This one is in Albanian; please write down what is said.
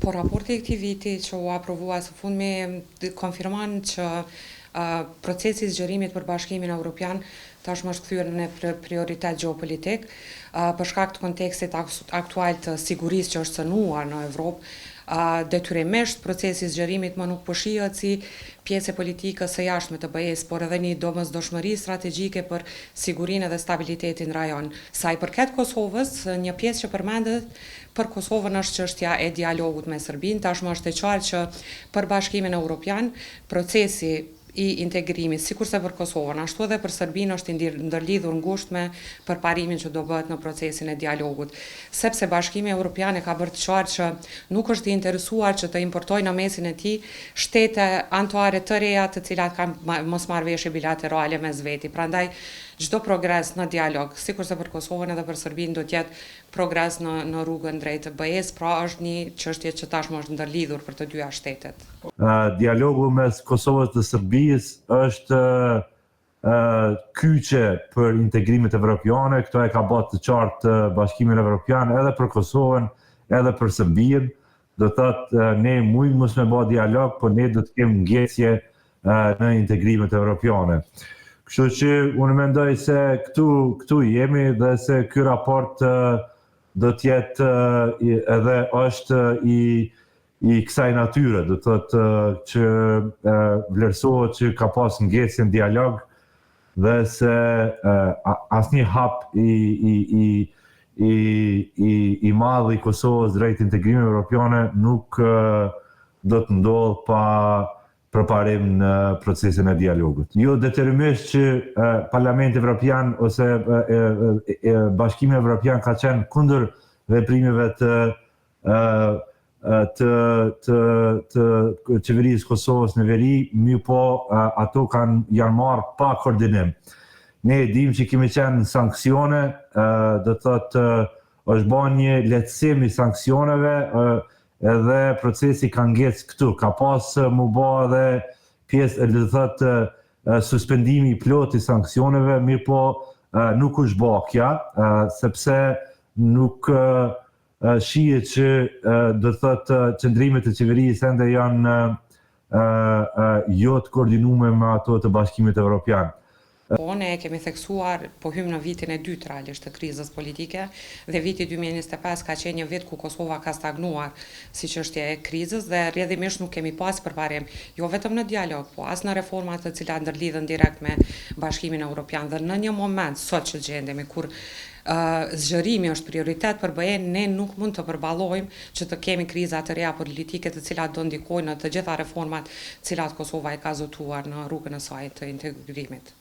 Po raporti i këtij viti që u aprovua së fundmi konfirmon që procesi i zgjerimit për Bashkimin Evropian tashmë është kthyer në prioritet gjeopolitik për shkak të kontekstit aktual të sigurisë që është cënuar në Evropë. Detyrimisht procesi i zgjerimit më nuk po shihet si pjesë e politikës së jashtme të BE-s, por edhe një domosdoshmëri strategjike për sigurinë dhe stabilitetin në rajon. Sa i përket Kosovës, një pjesë që përmendet për Kosovën është çështja e dialogut me Serbinë. Tashmë është e qartë që për Bashkimin Evropian procesi i integrimit, sikurse për Kosovën, ashtu edhe për Serbinë është ndërlidhur ngushtë me përparimin që do bëhet në procesin e dialogut. Sepse Bashkimi Evropian e ka bërë të qartë që nuk është i interesuar që të importojë në mesin e tij shtete anëtare të reja të cilat kanë mosmarrëveshje bilaterale mes veti. Prandaj çdo progres në dialog, sikurse për Kosovën edhe për Serbinë, do të jetë progres në rrugën drejt të BE-s, pra është një çështje që tashmë është ndërlidhur për të dyja shtetet. Dialogu mes Kosovës dhe Serbisë është kyçe për integrimet evropiane. Këto e ka bërë të qartë Bashkimin Evropian edhe për Kosovën, edhe për Serbinë. Do thotë ne mujmë mos me bë dialog, por ne do të kemi ngjeshje në integrimet evropiane. Kështu që unë mendoj se këtu jemi dhe se ky raport do të jetë edhe është i kësaj natyre, do të thotë që vlerësohet që ka pas ngjeshje në dialog dhe se asnjë hap i madh i Kosovës drejt integrimit evropiane nuk do të ndodhë pa përparim në procesin e dialogut. Jo detyrimisht që Parlamenti Evropian ose Bashkimi Evropian ka qenë kundër veprimeve të qeverisë Kosovës në veri, mirë po ato janë marrë pa koordinim. Ne e dimë që kemi qenë sanksione, do të thotë është bërë një lehtësim i sanksioneve, edhe procesi ka ngecë këtu. Ka pas mu bë edhe pjesë, do të thotë suspendimi i plot i sanksioneve, mirë po nuk është bërë kja, sepse nuk shihet që do të thotë qëndrimet e qeverisë ende janë jo të koordinuar me ato të Bashkimit Evropian. Po, ne kemi theksuar, po hymë në vitin e dytë realisht të krizës politike dhe viti 2025 ka qenë një vit ku Kosova ka stagnuar si çështje e krizës dhe rrjedhimisht nuk kemi pas përparim, jo vetëm në dialog, po as në reformat të cilat ndërlidhen direkt me Bashkimin Evropian. Dhe në një moment sot që gjendemi kur zgjerimi është prioritet për BE, ne nuk mund të përballojmë që të kemi kriza të reja politike të cilat do ndikojnë në të gjitha reformat cilat Kosova e ka zotuar në rrugën e saj të integrimit.